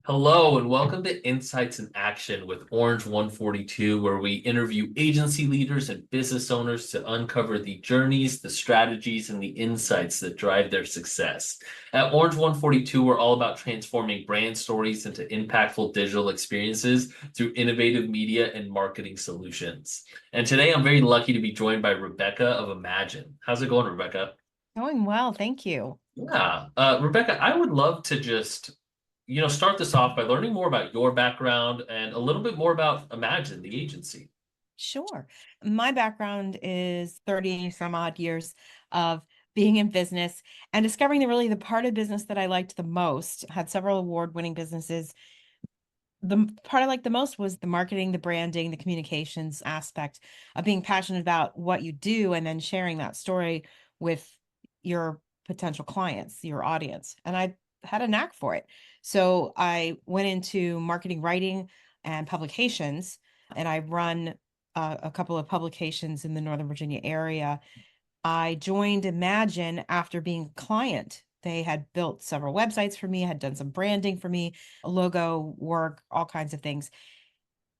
Hello and welcome to Insights in Action with Orange 142, where we interview agency leaders and business owners to uncover the journeys, the strategies, and the insights that drive their success. At Orange 142, we're all about transforming brand stories into impactful digital experiences through innovative media and marketing solutions. And today I'm very lucky to be joined by Rebecca of Imagine. How's it going, Rebecca? Going well, thank you. Yeah. Rebecca, I would love to just, start this off by learning more about your background and a little bit more about Imagine, the agency. Sure. My background is 30 some odd years of being in business and discovering the part of business that I liked the most. Had several award-winning businesses. The part I liked the most was the marketing, the branding, the communications aspect of being passionate about what you do and then sharing that story with your potential clients, your audience. And I had a knack for it. So I went into marketing, writing, and publications, and I run a couple of publications in the Northern Virginia area. I joined Imagine after being a client. They had built several websites for me, had done some branding for me, logo work, all kinds of things.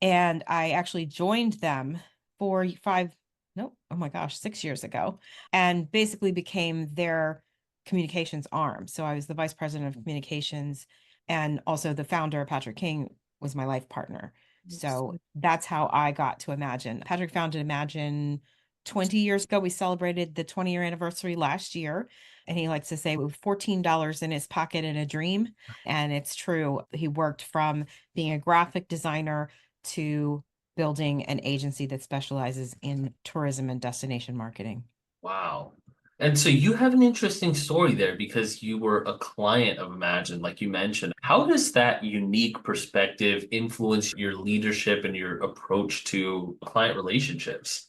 And I actually joined them for five, no, oh my gosh, 6 years ago, and basically became their communications arm. So I was the vice president of communications, and also the founder, Patrick King, was my life partner. So that's how I got to Imagine. Patrick founded Imagine 20 years ago. We celebrated the 20-year anniversary last year. And he likes to say with $14 in his pocket and a dream. And it's true. He worked from being a graphic designer to building an agency that specializes in tourism and destination marketing. Wow. And so you have an interesting story there because you were a client of Imagine, like you mentioned. How does that unique perspective influence your leadership and your approach to client relationships?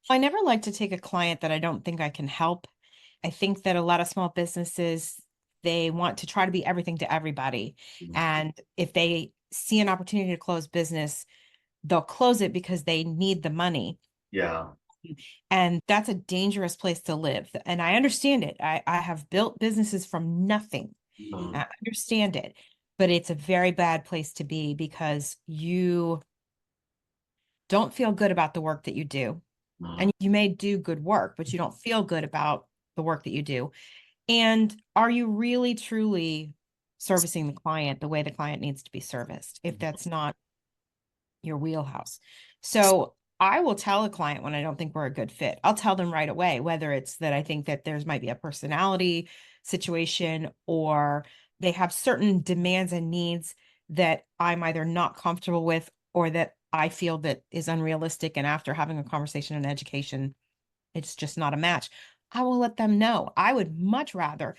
I never like to take a client that I don't think I can help. I think that a lot of small businesses, they want to try to be everything to everybody. And if they see an opportunity to close business, they'll close it because they need the money. Yeah. And that's a dangerous place to live. And I understand it. I have built businesses from nothing. Mhm. I understand it. But it's a very bad place to be because you don't feel good about the work that you do. Mhm. And you may do good work, but you don't feel good about the work that you do. And are you really truly servicing the client the way the client needs to be serviced if that's not your wheelhouse? So I will tell a client when I don't think we're a good fit. I'll tell them right away, whether it's that I think that there's might be a personality situation or they have certain demands and needs that I'm either not comfortable with or that I feel that is unrealistic. And after having a conversation and education, it's just not a match. I will let them know. I would much rather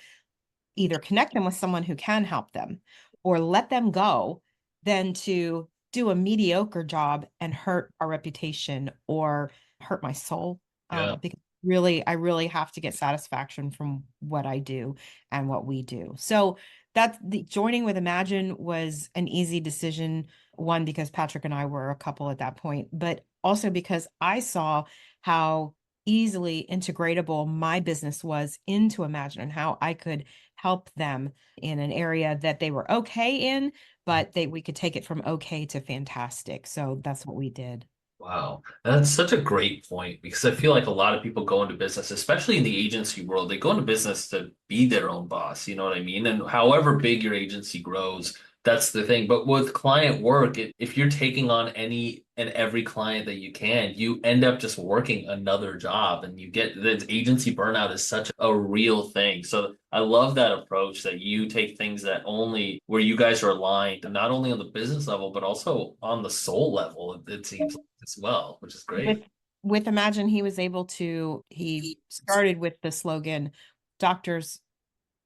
either connect them with someone who can help them or let them go than to do a mediocre job and hurt our reputation or hurt my soul. Yeah. Because really, I really have to get satisfaction from what I do and what we do. So that the joining with Imagine was an easy decision. One, because Patrick and I were a couple at that point, but also because I saw how easily integratable my business was into Imagine and how I could help them in an area that they were okay in, but we could take it from okay to fantastic. So that's what we did. Wow. That's such a great point because I feel like a lot of people go into business, especially in the agency world, they go into business to be their own boss. You know what I mean? And however big your agency grows, that's the thing. But with client work, if you're taking on any and every client that you can, you end up just working another job and you get the agency burnout is such a real thing. So I love that approach that you take things that only where you guys are aligned, not only on the business level, but also on the soul level, it seems as well, which is great. With with Imagine, he started with the slogan, doctors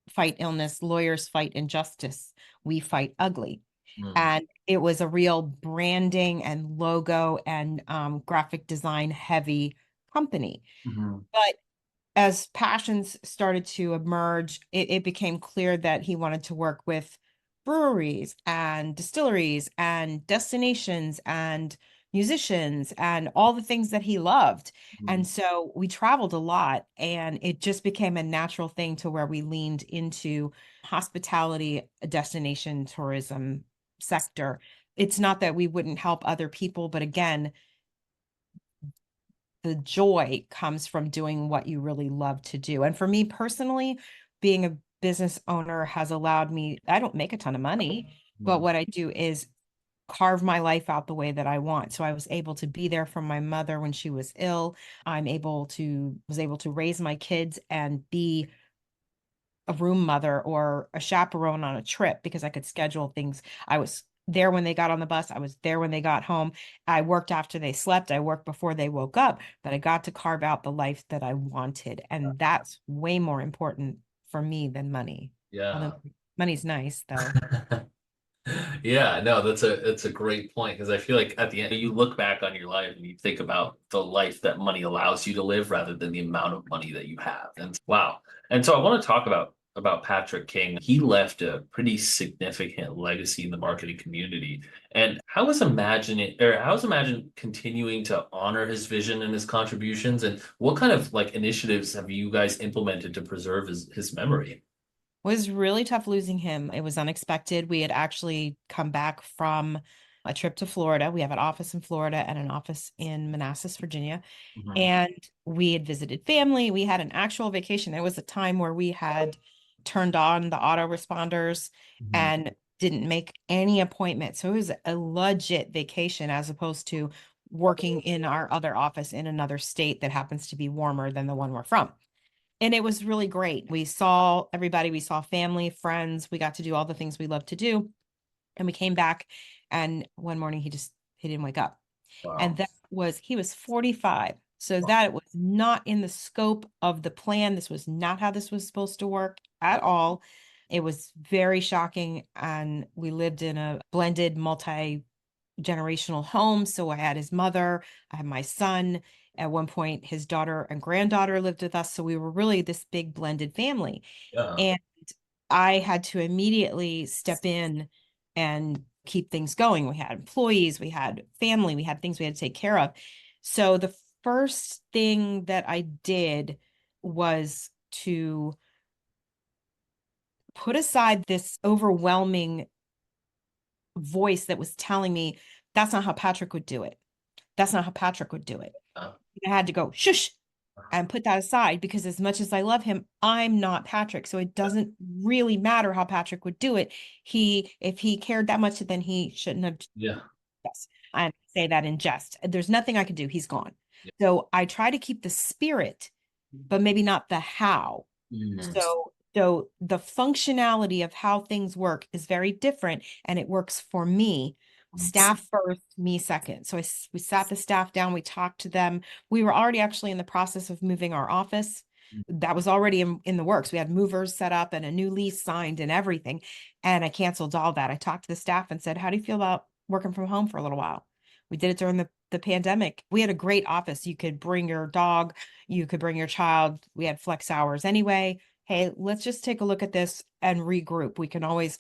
fight illness, lawyers fight injustice, we fight ugly. Mm, And it was a real branding and logo and graphic design heavy company. mhm, But as passions started to emerge, it became clear that he wanted to work with breweries and distilleries and destinations and musicians and all the things that he loved. mhm. And so we traveled a lot, and it just became a natural thing to where we leaned into hospitality, destination tourism sector. It's not that we wouldn't help other people, but again, the joy comes from doing what you really love to do. And for me personally, being a business owner has allowed me, I don't make a ton of money, but what I do is carve my life out the way that I want. So I was able to be there for my mother when she was ill. Was able to raise my kids and be a room mother or a chaperone on a trip because I could schedule things. I was there when they got on the bus. I was there when they got home. I worked after they slept. I worked before they woke up, but I got to carve out the life that I wanted. And that's way more important for me than money. Yeah. Although money's nice though. Yeah, no, that's a great point because I feel like at the end you look back on your life and you think about the life that money allows you to live rather than the amount of money that you have. And wow. And so I want to talk about Patrick King. He left a pretty significant legacy in the marketing community. And how is Imagine continuing to honor his vision and his contributions? And what kind of like initiatives have you guys implemented to preserve his memory? Was really tough losing him. It was unexpected. We had actually come back from a trip to Florida. We have an office in Florida and an office in Manassas, Virginia. Mhm. And we had visited family. We had an actual vacation. There was a time where we had turned on the autoresponders Mhm. and didn't make any appointment. So it was a legit vacation as opposed to working in our other office in another state that happens to be warmer than the one we're from. And it was really great. We saw everybody, we saw family, friends, we got to do all the things we love to do. And we came back and one morning he didn't wake up. And Wow. he was 45. So that was not in the scope of the plan. This was not how this was supposed to work at all. It was very shocking. And we lived in a blended multi-generational home. So I had his mother, I had my son. At one point, his daughter and granddaughter lived with us. So we were really this big blended family. Yeah. And I had to immediately step in and keep things going. We had employees, we had family, we had things we had to take care of. So the first thing that I did was to put aside this overwhelming voice that was telling me that's not how Patrick would do it. That's not how Patrick would do it. Uh, I had to go shush and put that aside because as much as I love him, I'm not Patrick. So it doesn't really matter how Patrick would do it. If he cared that much, then he shouldn't have. yeah. Yes. I say that in jest. There's nothing I could do. He's gone. So I try to keep the spirit, but maybe not the how. Mm. So the functionality of how things work is very different and it works for me. Staff first, me second. So we sat the staff down, we talked to them. We were already actually in the process of moving our office. That was already in the works. We had movers set up and a new lease signed and everything. And I canceled all that. I talked to the staff and said, how do you feel about working from home for a little while? We did it during the pandemic. We had a great office. You could bring your dog, you could bring your child. We had flex hours anyway. Hey, let's just take a look at this and regroup. We can always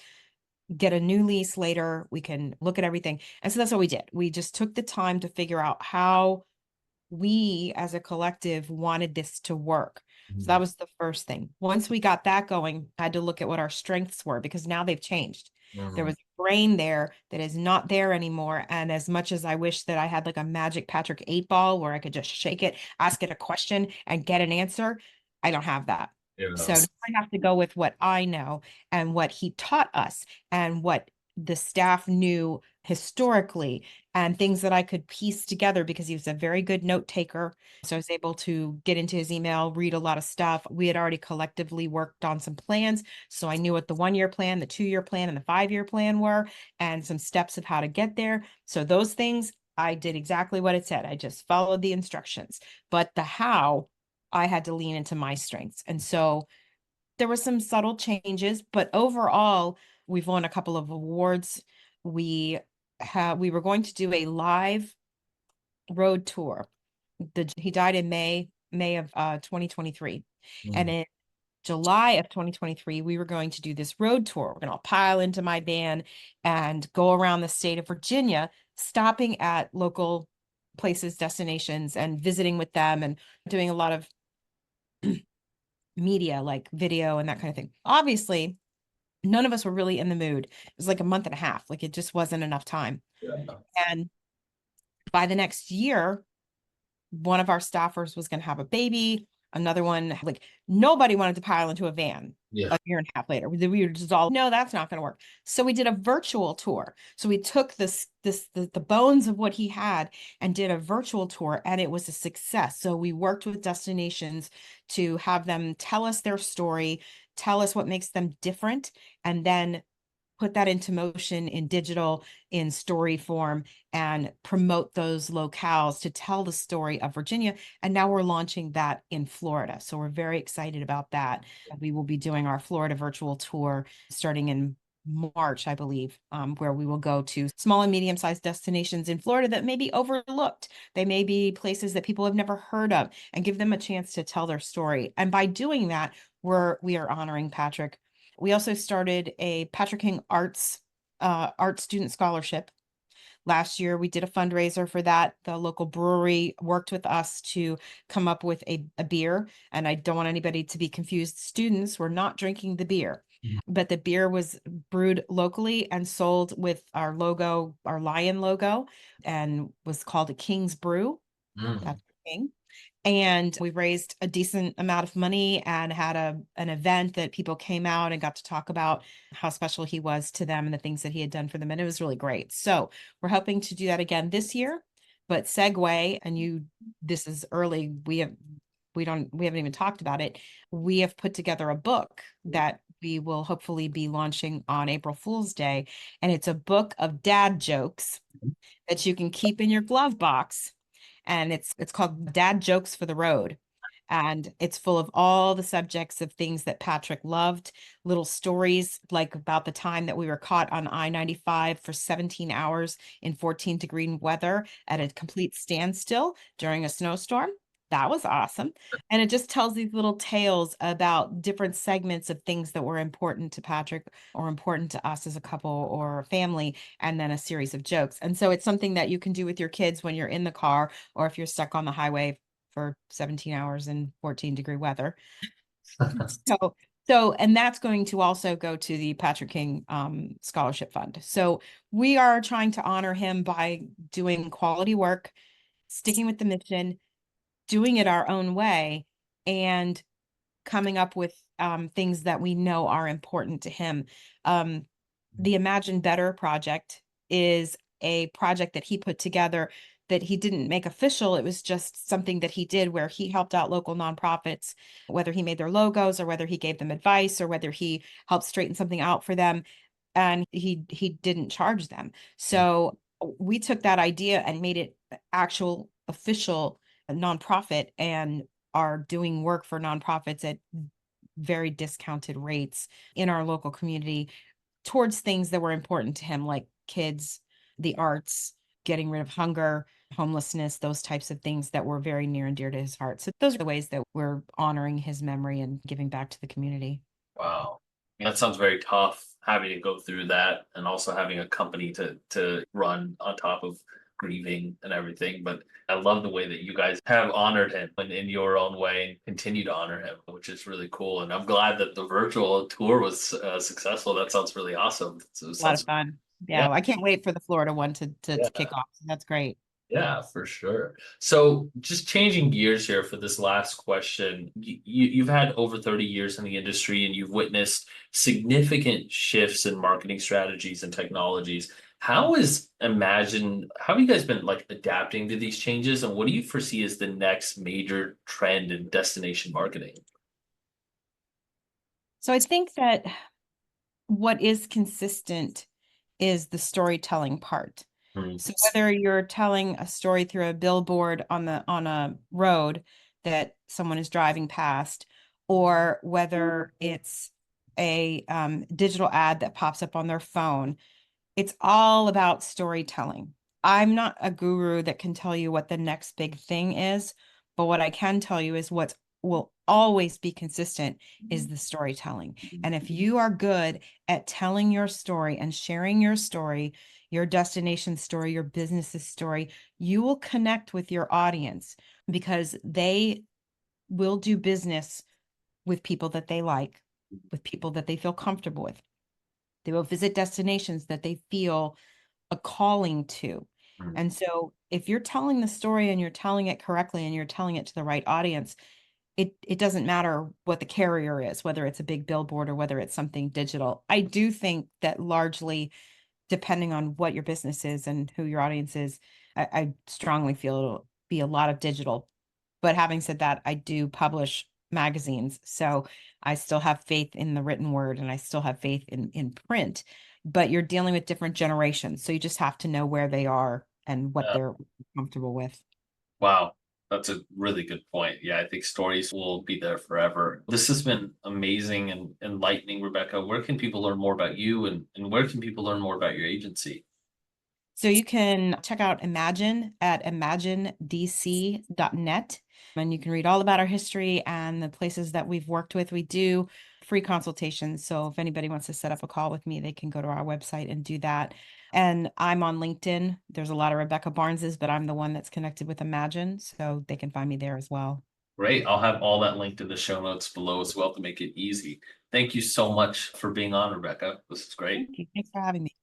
get a new lease later. We can look at everything. And so that's what we did. We just took the time to figure out how we as a collective wanted this to work. So that Mhm. was the first thing. Once we got that going, I had to look at what our strengths were because now they've changed. There Mhm. was a brain there that is not there anymore. And as much as I wish that I had like a magic Patrick 8 ball where I could just shake it, ask it a question and get an answer, I don't have that. So Yeah. now I have to go with what I know and what he taught us and what the staff knew historically and things that I could piece together because he was a very good note taker. So I was able to get into his email, read a lot of stuff. We had already collectively worked on some plans. So I knew what the 1 year plan, the 2 year plan, and the 5 year plan were, and some steps of how to get there. So those things, I did exactly what it said. I just followed the instructions. But the how, I had to lean into my strengths. And so there were some subtle changes, but overall, we've won a couple of awards. We were going to do a live road tour. He died in May of 2023. And Mm. in July of 2023, we were going to do this road tour. We're going to pile into my van and go around the state of Virginia, stopping at local places, destinations, and visiting with them and doing a lot of media like video and that kind of thing. Obviously, none of us were really in the mood. It was like a month and a half, like it just wasn't enough time. Yeah. And by the next year, one of our staffers was going to have a baby. Another one, like nobody wanted to pile into a van Yeah. a year and a half later. We were just all, no, that's not going to work. So we did a virtual tour. So we took the bones of what he had and did a virtual tour, and it was a success. So we worked with destinations to have them tell us their story, tell us what makes them different, and then put that into motion in digital, in story form, and promote those locales to tell the story of Virginia. And now we're launching that in Florida. So we're very excited about that. We will be doing our Florida virtual tour starting in March, I believe, where we will go to small and medium-sized destinations in Florida that may be overlooked. They may be places that people have never heard of, and give them a chance to tell their story. And by doing that, we are honoring Patrick. We also started a Patrick King Art Student Scholarship. Last year, we did a fundraiser for that. The local brewery worked with us to come up with a beer. And I don't want anybody to be confused. Students were not drinking the beer, but the beer was brewed locally and sold with our logo, our lion logo, and was called a King's Brew. Mm. Patrick King. And we raised a decent amount of money and had an event that people came out and got to talk about how special he was to them and the things that he had done for them. And it was really great. So we're hoping to do that again this year. But segue, and this is early. We haven't even talked about it. We have put together a book that we will hopefully be launching on April Fool's Day. And it's a book of dad jokes that you can keep in your glove box, and it's called Dad Jokes for the Road. And it's full of all the subjects of things that Patrick loved, little stories like about the time that we were caught on I-95 for 17 hours in 14-degree weather at a complete standstill during a snowstorm. That was awesome. And it just tells these little tales about different segments of things that were important to Patrick or important to us as a couple or a family, and then a series of jokes. And so it's something that you can do with your kids when you're in the car, or if you're stuck on the highway for 17 hours in 14-degree weather. So, and that's going to also go to the Patrick King Scholarship Fund. So we are trying to honor him by doing quality work, sticking with the mission, doing it our own way, and coming up with things that we know are important to him. The Imagine Better project is a project that he put together that he didn't make official. It was just something that he did where he helped out local nonprofits, whether he made their logos or whether he gave them advice or whether he helped straighten something out for them. And he didn't charge them. So we took that idea and made it actual official nonprofit, and are doing work for nonprofits at very discounted rates in our local community towards things that were important to him, like kids, the arts, getting rid of hunger, homelessness, those types of things that were very near and dear to his heart. So those are the ways that we're honoring his memory and giving back to the community. Wow. That sounds very tough, having to go through that and also having a company to run on top of grieving and everything. But I love the way that you guys have honored him in your own way and continue to honor him, which is really cool. And I'm glad that the virtual tour was successful. That sounds really awesome. So it A lot of sounds, fun. yeah, Yeah, I can't wait for the Florida one to yeah. kick off. That's great. Yeah, for sure. So just changing gears here for this last question. You've had over 30 years in the industry and you've witnessed significant shifts in marketing strategies and technologies. How have you guys been like adapting to these changes, and what do you foresee as the next major trend in destination marketing? So I think that what is consistent is the storytelling part. Hmm. So whether you're telling a story through a billboard on a road that someone is driving past, or whether it's a digital ad that pops up on their phone, it's all about storytelling. I'm not a guru that can tell you what the next big thing is, but what I can tell you is what will always be consistent is the storytelling. And if you are good at telling your story and sharing your story, your destination story, your business's story, you will connect with your audience because they will do business with people that they like, with people that they feel comfortable with. They will visit destinations that they feel a calling to. Mm. And so if you're telling the story and you're telling it correctly and you're telling it to the right audience, it doesn't matter what the carrier is, whether it's a big billboard or whether it's something digital. I do think that largely, depending on what your business is and who your audience is, I strongly feel it'll be a lot of digital. But having said that, I do publish magazines, so I still have faith in the written word and I still have faith in print. But you're dealing with different generations, so you just have to know where they are and what Yeah. they're comfortable with. Wow. That's a really good point. Yeah, I think stories will be there forever. This has been amazing and enlightening, Rebecca. Where can people learn more about you and where can people learn more about your agency? So you can check out Imagine at imaginedc.net, and you can read all about our history and the places that we've worked with. We do free consultations. So if anybody wants to set up a call with me, they can go to our website and do that. And I'm on LinkedIn. There's a lot of Rebecca Barneses, but I'm the one that's connected with Imagine. So they can find me there as well. Great. I'll have all that linked in the show notes below as well to make it easy. Thank you so much for being on, Rebecca. This is great. Thank you. Thanks for having me.